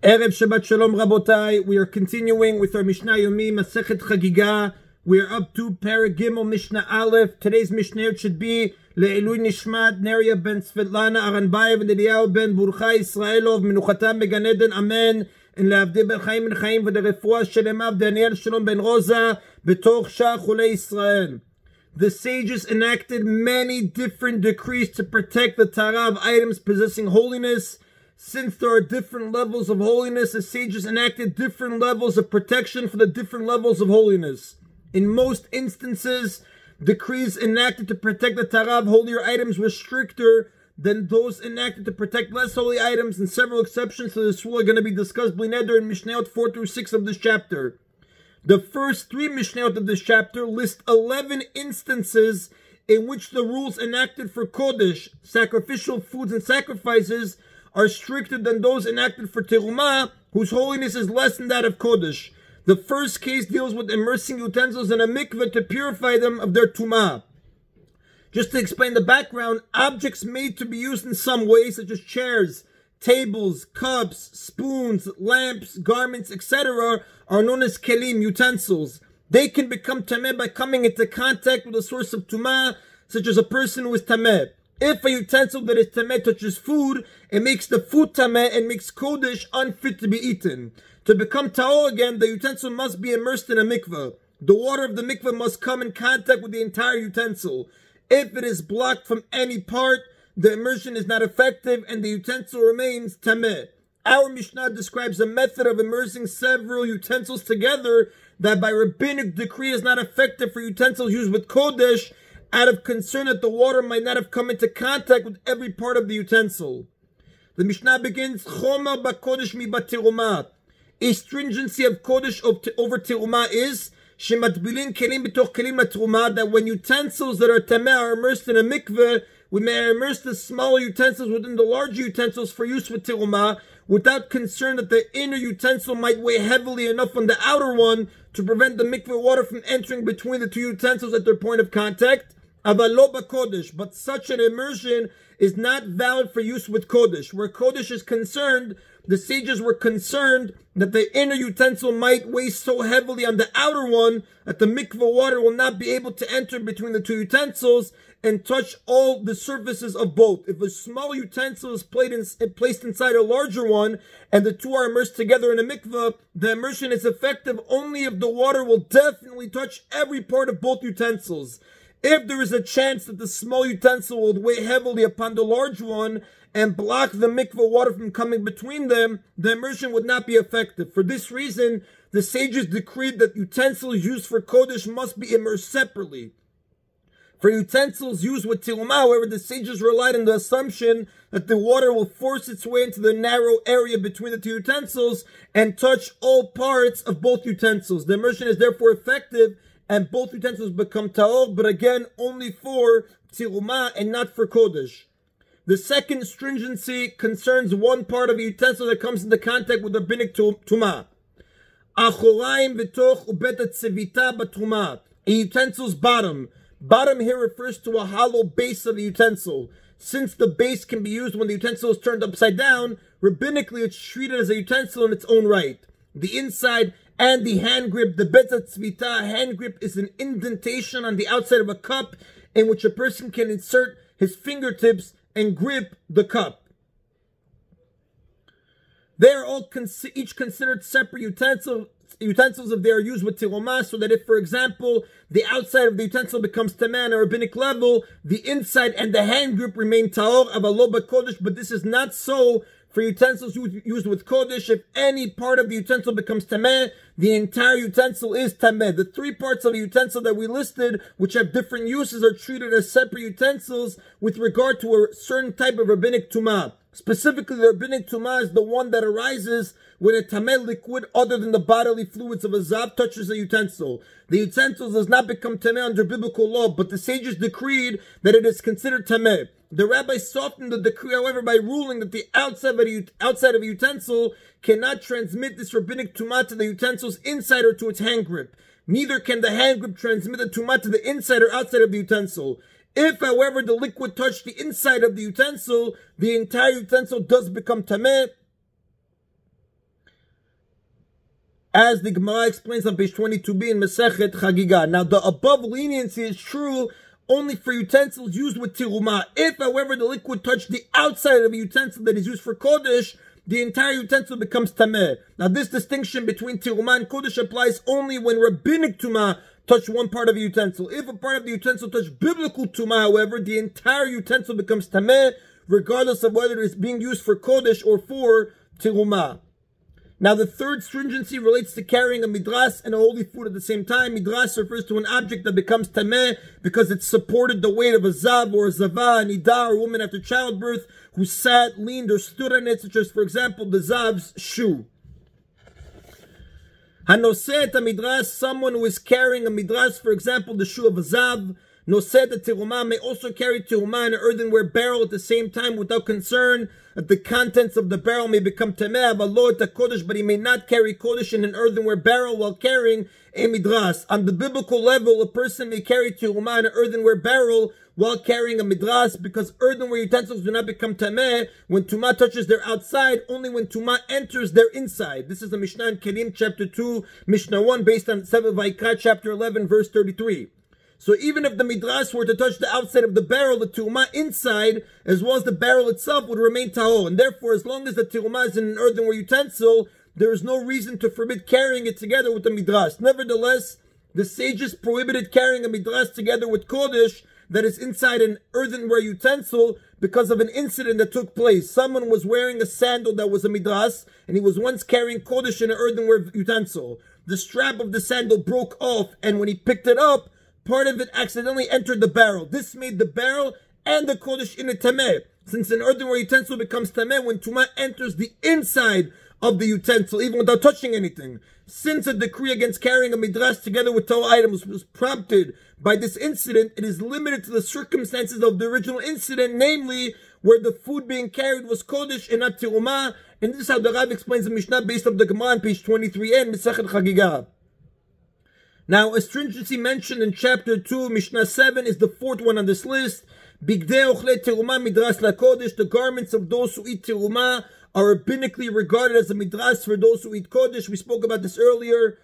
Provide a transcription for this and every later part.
Erev Shabbat Shalom Rabotai. We are continuing with our Mishna Yomi, Masechet Chagigah. We are up to Perek Gimel Mishnah Aleph. Today's Mishnah should be Le'ilui Nishmat Neria ben Svetlana Aranbayev and Eliyahu ben Burcha Israelov Menuchatam Began Eden Amen. And Le'avdi ben Chaim ben Chaim v'derefua Shelemav Daniel Shalom ben Rosa Betoch Shah Chulei Israel. The sages enacted many different decrees to protect the Torah of items possessing holiness. Since there are different levels of holiness, the sages enacted different levels of protection for the different levels of holiness. In most instances, decrees enacted to protect the Torah of holier items were stricter than those enacted to protect less holy items, and several exceptions to this rule are going to be discussed b'neder in Mishnayot 4 through 6 of this chapter. The first 3 Mishnayot of this chapter list 11 instances in which the rules enacted for Kodesh, sacrificial foods and sacrifices, are stricter than those enacted for Terumah, whose holiness is less than that of Kodesh. The first case deals with immersing utensils in a mikveh to purify them of their tumah. Just to explain the background, objects made to be used in some way, such as chairs, tables, cups, spoons, lamps, garments, etc., are known as kelim, utensils. They can become tameh by coming into contact with a source of tumah, such as a person who is tameh. If a utensil that is tameh touches food, it makes the food tameh and makes kodesh unfit to be eaten. To become ta'or again, the utensil must be immersed in a mikveh. The water of the mikveh must come in contact with the entire utensil. If it is blocked from any part, the immersion is not effective and the utensil remains tameh. Our Mishnah describes a method of immersing several utensils together that by rabbinic decree is not effective for utensils used with kodesh, out of concern that the water might not have come into contact with every part of the utensil. The Mishnah begins, Chomer b'kodesh mi b'terumah. A stringency of kodesh over terumah is, shematbilin kelim b'toch kelim l'terumah, that when utensils that are tameh are immersed in a mikveh, we may immerse the smaller utensils within the larger utensils for use with terumah, without concern that the inner utensil might weigh heavily enough on the outer one to prevent the mikveh water from entering between the two utensils at their point of contact. But such an immersion is not valid for use with kodesh. Where kodesh is concerned, the sages were concerned that the inner utensil might weigh so heavily on the outer one that the mikveh water will not be able to enter between the two utensils and touch all the surfaces of both. If a small utensil is placed inside a larger one and the two are immersed together in a mikveh, the immersion is effective only if the water will definitely touch every part of both utensils. If there is a chance that the small utensil will weigh heavily upon the large one and block the mikveh water from coming between them, the immersion would not be effective. For this reason, the sages decreed that utensils used for kodesh must be immersed separately. For utensils used with terumah, however, the sages relied on the assumption that the water will force its way into the narrow area between the two utensils and touch all parts of both utensils. The immersion is therefore effective and both utensils become ta'or, but again, only for terumah and not for kodesh. The second stringency concerns one part of a utensil that comes into contact with rabbinic tumah. Achoraim v'toch ubet tzevita b'tumah. A utensil's bottom. Bottom here refers to a hollow base of the utensil. Since the base can be used when the utensil is turned upside down, rabbinically it's treated as a utensil in its own right. The inside and the hand grip, the betzat tzvita hand grip, is an indentation on the outside of a cup in which a person can insert his fingertips and grip the cup. They are all each considered separate utensils if they are used with terumah, so that if, for example, the outside of the utensil becomes tameh on a rabbinic level, the inside and the hand grip remain ta'or avalo b'kodesh, but this is not so for utensils used with kodesh. If any part of the utensil becomes tameh, the entire utensil is tameh. The 3 parts of a utensil that we listed, which have different uses, are treated as separate utensils with regard to a certain type of rabbinic tumah. Specifically, the rabbinic tumah is the one that arises when a tameh liquid other than the bodily fluids of a zav touches a utensil. The utensil does not become tameh under biblical law, but the sages decreed that it is considered tameh. The rabbis softened the decree, however, by ruling that the outside of a utensil cannot transmit this rabbinic tumah to the utensil's inside or to its hand grip. Neither can the hand grip transmit the tumah to the inside or outside of the utensil. If, however, the liquid touched the inside of the utensil, the entire utensil does become tameh, as the Gemara explains on page 22b in Masechet Chagigah. Now, the above leniency is true only for utensils used with tirumah. If, however, the liquid touched the outside of a utensil that is used for kodesh, the entire utensil becomes tameh. Now, this distinction between tirumah and kodesh applies only when rabbinic tumah touch one part of a utensil. If a part of the utensil touched biblical tumah, however, the entire utensil becomes tameh, regardless of whether it is being used for kodesh or for tirumah. Now, the third stringency relates to carrying a midras and a holy food at the same time. Midras refers to an object that becomes tameh because it supported the weight of a zav or a zava, a nida, or a woman after childbirth who sat, leaned, or stood on it, such as, for example, the zav's shoe. Hanoseh et midras, someone who is carrying a midras, for example, the shoe of a zav. Noseh et tirumah may also carry tirumah in an earthenware barrel at the same time without concern that the contents of the barrel may become tameh, but he may not carry kodesh in an earthenware barrel while carrying a midras. On the biblical level, a person may carry tirumah in an earthenware barrel while carrying a midras, because earthenware utensils do not become tameh when tumah touches their outside, only when tumah enters their inside. This is the Mishnah in Kelim, chapter 2, Mishnah 1, based on 7 Vaikra, chapter 11, verse 33. So even if the midras were to touch the outside of the barrel, the tirumah inside, as well as the barrel itself, would remain tahor. And therefore, as long as the tirumah is in an earthenware utensil, there is no reason to forbid carrying it together with the midras. Nevertheless, the sages prohibited carrying a midras together with kodesh that is inside an earthenware utensil because of an incident that took place. Someone was wearing a sandal that was a midras, and he was once carrying kodesh in an earthenware utensil. The strap of the sandal broke off, and when he picked it up, part of it accidentally entered the barrel. This made the barrel and the kodesh in a tameh, since an earthenware utensil becomes tameh when tumah enters the inside of the utensil, even without touching anything. Since a decree against carrying a midras together with Torah items was prompted by this incident, it is limited to the circumstances of the original incident, namely where the food being carried was kodesh and not tirumah. And this is how the Rav explains the Mishnah based on the Gemara on page 23n, Masechet Chagigah. Now, a stringency mentioned in chapter 2, Mishnah 7, is the fourth one on this list. Bigdei ochle tirumah midras lakodesh. The garments of those who eat tirumah are rabbinically regarded as a midras for those who eat kodesh. We spoke about this earlier.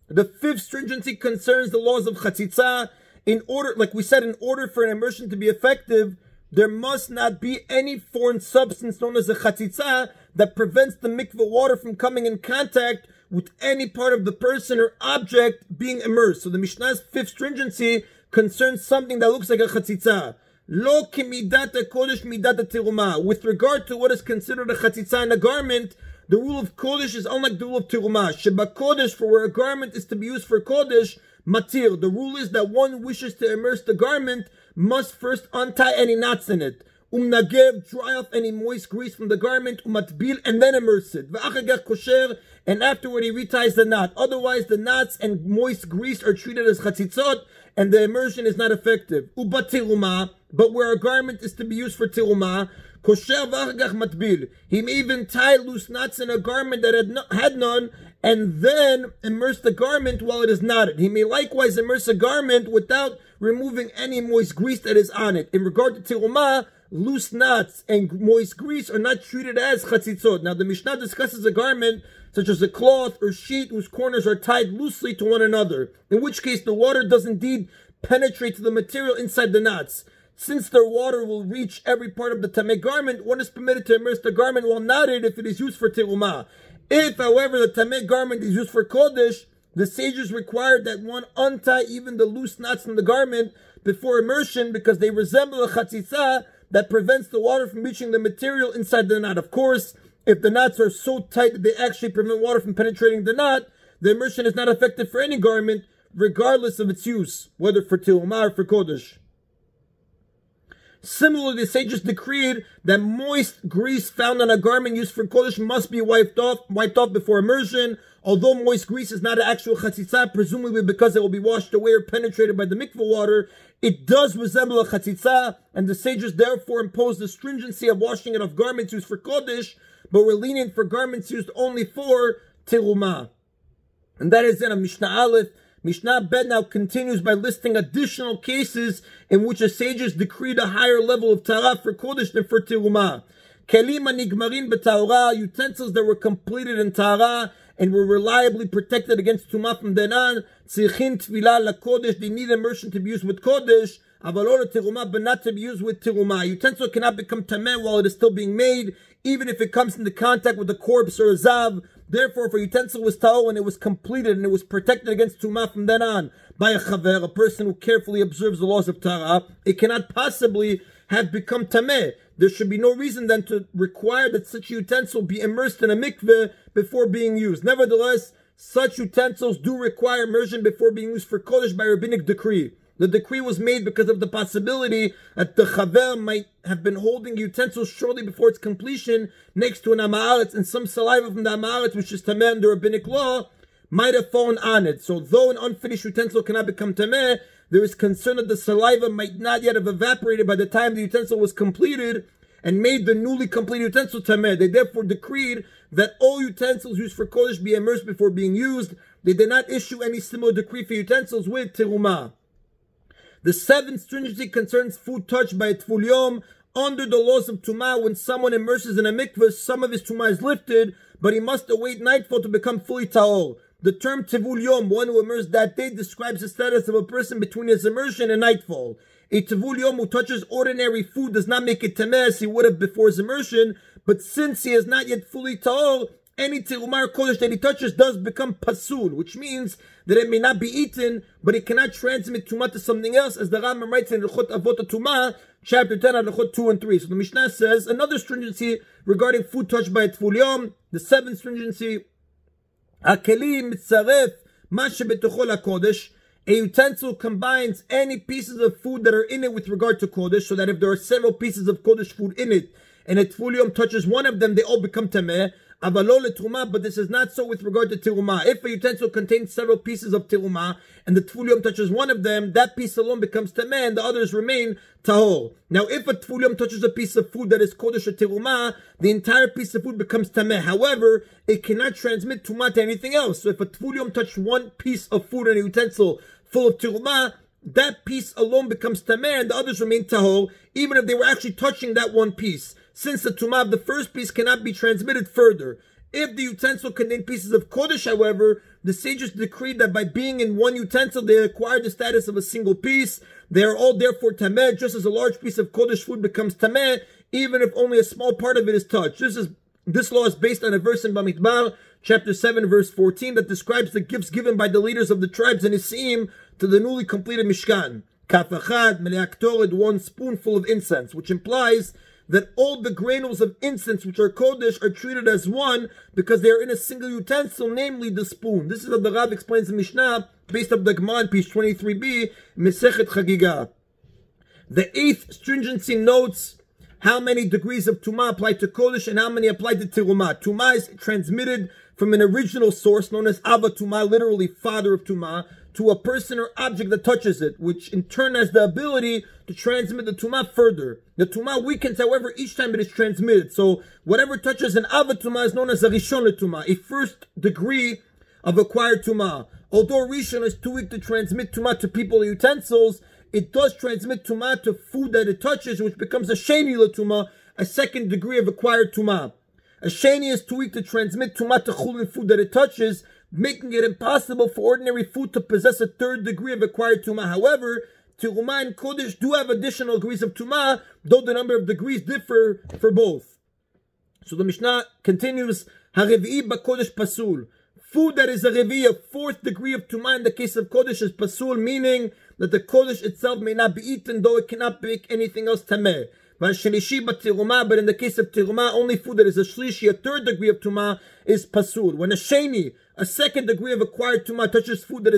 The fifth stringency concerns the laws of chatzitza. In order, like we said, in order for an immersion to be effective, there must not be any foreign substance known as a chatzitza that prevents the mikveh water from coming in contact with any part of the person or object being immersed. So the Mishnah's fifth stringency concerns something that looks like a chatzitza. Lo ki midat kodesh midat tirumah. With regard to what is considered a chatzitza in a garment, the rule of kodesh is unlike the rule of tirumah. Sheba kodesh, for where a garment is to be used for kodesh, matir. The rule is that one wishes to immerse the garment must first untie any knots in it. Nagev, dry off any moist grease from the garment, matbil, and then immerse it. V'achagach kosher, and afterward he reties the knot. Otherwise, the knots and moist grease are treated as chatzitzot, and the immersion is not effective. Uba tirumah, but where a garment is to be used for tirumah, kosher v'achagach matbil. He may even tie loose knots in a garment that had none, and then immerse the garment while it is knotted. He may likewise immerse a garment without removing any moist grease that is on it. In regard to tirumah, loose knots and moist grease are not treated as chatzitzot. Now, the Mishnah discusses a garment such as a cloth or sheet whose corners are tied loosely to one another, in which case the water does indeed penetrate to the material inside the knots. Since the water will reach every part of the tameh garment, one is permitted to immerse the garment while knotted if it is used for tirumah. If, however, the tameh garment is used for kodesh, the sages required that one untie even the loose knots in the garment before immersion because they resemble a chatzitza that prevents the water from reaching the material inside the knot. Of course, if the knots are so tight that they actually prevent water from penetrating the knot, the immersion is not effective for any garment, regardless of its use, whether for tirumah or for kodesh. Similarly, the sages decreed that moist grease found on a garment used for kodesh must be wiped off before immersion. Although moist grease is not an actual chatzitza, presumably because it will be washed away or penetrated by the mikveh water, it does resemble a chatzitza, and the sages therefore imposed the stringency of washing it off garments used for kodesh, but were lenient for garments used only for tirumah. And that is in a Mishnah Aleph. Mishnah Bet now continues by listing additional cases in which the sages decreed a higher level of tahara for kodesh than for tirumah. Kelim nigmarin b'tahara, utensils that were completed in tahara, and were reliably protected against Tumah from then on. Tzichin Tfilah LaKodesh, they need immersion to be used with Kodesh, Avalor Terumah, but not to be used with Terumah. A utensil cannot become Tameh while it is still being made, even if it comes into contact with a corpse or a Zav. Therefore, if a utensil was Tahor when it was completed and it was protected against Tumah from then on by a Chaver, a person who carefully observes the laws of Tara, it cannot possibly have become Tameh. There should be no reason then to require that such a utensil be immersed in a mikveh before being used. Nevertheless, such utensils do require immersion before being used for Kodesh by rabbinic decree. The decree was made because of the possibility that the Chaver might have been holding utensils shortly before its completion next to an Amaretz, and some saliva from the Amaretz, which is Tameh under rabbinic law, might have fallen on it. So though an unfinished utensil cannot become Tameh, there is concern that the saliva might not yet have evaporated by the time the utensil was completed and made the newly completed utensil Tameh. They therefore decreed that all utensils used for Kodesh be immersed before being used. They did not issue any similar decree for utensils with Terumah. The seventh stringency concerns food touched by a Tful Yom. Under the laws of Tumah, when someone immerses in a mikveh, some of his Tumah is lifted, but he must await nightfall to become fully Tahor. The term Tevul Yom, one who immersed that day, describes the status of a person between his immersion and nightfall. A Tevul Yom who touches ordinary food does not make it Tameh as he would have before his immersion, but since he is not yet fully Tahor, any Terumah or Kodesh that he touches does become Pasul, which means that it may not be eaten, but it cannot transmit Tumah to something else, as the Rambam writes in L'chot Avot Tumah, chapter 10, L'chot 2 and 3. So the Mishnah says, another stringency regarding food touched by a Tful Yom, the seventh stringency, Akeli mitzaref ma shebetocho lakodesh. A utensil combines any pieces of food that are in it with regard to Kodesh, so that if there are several pieces of Kodesh food in it, and a Tful Yom touches one of them, they all become Tameh. Avalo leTrumah, but this is not so with regard to Terumah. If a utensil contains several pieces of Terumah, and the Tful Yom touches one of them, that piece alone becomes Tameh, and the others remain Tahor. Now, if a Tful Yom touches a piece of food that is Kodesh or Terumah, the entire piece of food becomes Tameh. However, it cannot transmit Tumah to anything else. So if a Tful Yom touched one piece of food in a utensil full of Terumah, that piece alone becomes Tameh, and the others remain Tahor, even if they were actually touching that one piece, since the Tumah of the first piece cannot be transmitted further. If the utensil contained pieces of Kodesh, however, the sages decreed that by being in one utensil, they acquired the status of a single piece. They are all therefore Tameh, just as a large piece of Kodesh food becomes Tameh, even if only a small part of it is touched. This law is based on a verse in Bamidbar, chapter 7, verse 14, that describes the gifts given by the leaders of the tribes in Nisim to the newly completed Mishkan. Kaf echad, melech tored, 1 spoonful of incense, which implies that all the granules of incense which are Kodesh are treated as one because they are in a single utensil, namely the spoon. This is what the Rav explains in Mishnah, based on the Gemara in page 23b, Mesechet Chagigah. The eighth stringency notes how many degrees of Tumah apply to Kodesh and how many apply to Terumah. Tumah is transmitted from an original source known as Ava Tumah, literally father of Tumah, to a person or object that touches it, which in turn has the ability to transmit the Tumah further. The Tumah weakens, however, each time it is transmitted. So whatever touches an Ava Tumah is known as a Rishon Tumah, a first degree of acquired Tumah. Although Rishon is too weak to transmit Tumah to people or utensils, it does transmit Tumah to food that it touches, which becomes a Sheni Tumah, a second degree of acquired Tumah. A Sheni is too weak to transmit Tumah to Chulin food that it touches, making it impossible for ordinary food to possess a third degree of acquired Tumah. However, Terumah and Kodesh do have additional degrees of Tumah, though the number of degrees differ for both. So the Mishnah continues, HaRevi'i b'Kodesh Pasul. Food that is a Revi'i, a fourth degree of Tumah in the case of Kodesh, is Pasul, meaning that the Kodesh itself may not be eaten, though it cannot make anything else Tameh. But in the case of Terumah, only food that is a Shlishi, a third degree of Tumah, is Pasul. When a Sheni, a second degree of acquired Tumah, touches food that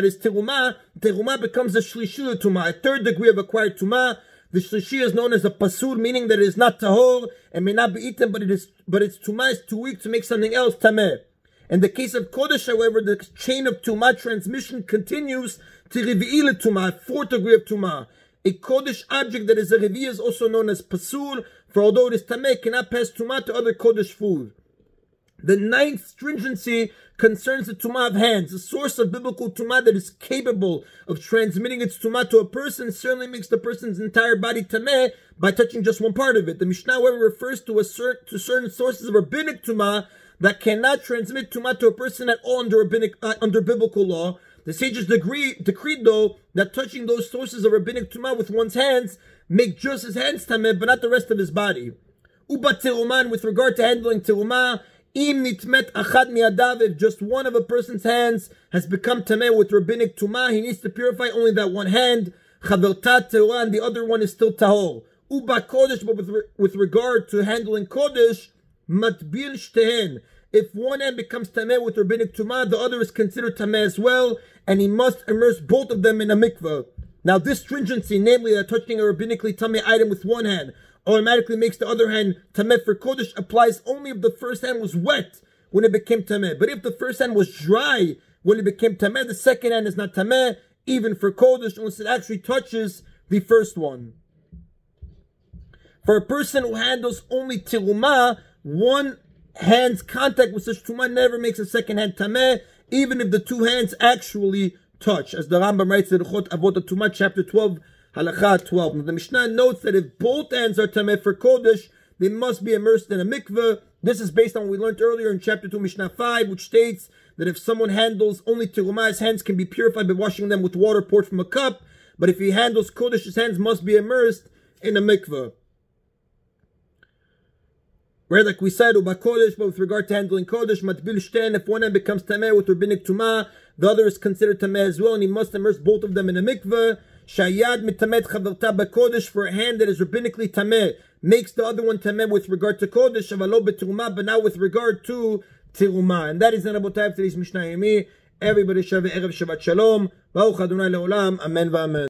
is Terumah, Terumah becomes a Shlishi Tumah, a third degree of acquired Tumah. The Shlishi is known as a Pasul, meaning that it is not Tahor and may not be eaten, but its Tumah is too weak to make something else Tameh. In the case of Kodesh, however, the chain of Tumah transmission continues to Revi'i Tumah, a fourth degree of Tumah. A Kodesh object that is a Revi'i is also known as Pasul, for although it is Tameh, it cannot pass Tumah to other Kodesh food. The ninth stringency concerns the Tumah of hands. The source of biblical Tumah that is capable of transmitting its Tumah to a person certainly makes the person's entire body Tameh by touching just one part of it. The Mishnah, however, refers to certain sources of rabbinic Tumah that cannot transmit tumah to a person at all under biblical law. The sages decreed though that touching those sources of rabbinic tumah with one's hands make just his hands tameh, but not the rest of his body. Uba tiruman, with regard to handling tirumah, im nitmet achad miadav, if just one of a person's hands has become tameh with rabbinic tumah, he needs to purify only that one hand. Chavertat terah, and the other one is still tahor. Uba kodesh, but with regard to handling kodesh, matbil shtehen. If one hand becomes tameh with rabbinic tumah, the other is considered tameh as well, and he must immerse both of them in a mikveh. Now this stringency, namely that touching a rabbinically tameh item with one hand automatically makes the other hand tameh for kodesh, applies only if the first hand was wet when it became tameh. But if the first hand was dry when it became tameh, the second hand is not tameh, even for kodesh, unless it actually touches the first one. For a person who handles only tirumah, one hand's contact with such tumah never makes a second hand tameh, even if the two hands actually touch, as the Rambam writes in Chot Avot Tumah, chapter 12, Halakha 12. Now the Mishnah notes that if both hands are tameh for kodesh, they must be immersed in a mikveh. This is based on what we learned earlier in chapter 2, Mishnah 5, which states that if someone handles only tirumah, his hands can be purified by washing them with water poured from a cup, but if he handles kodesh, his hands must be immersed in a mikveh. Where, like we said, uba kodesh, but with regard to handling kodesh, matbil shten, if one hand becomes tameh with rabbinic tumah, the other is considered tameh as well, and he must immerse both of them in a mikveh. Shayad mitamet chaverta bakodesh, for a hand that is rabbinically tameh, makes the other one tameh with regard to kodesh, avalo betirumah, but now with regard to tirumah. And that is the Rabotai of today's Mishna Yomi. Everybody Shaveh Erev Shabbat Shalom. Baruch Adonai Leolam. Amen v'amen.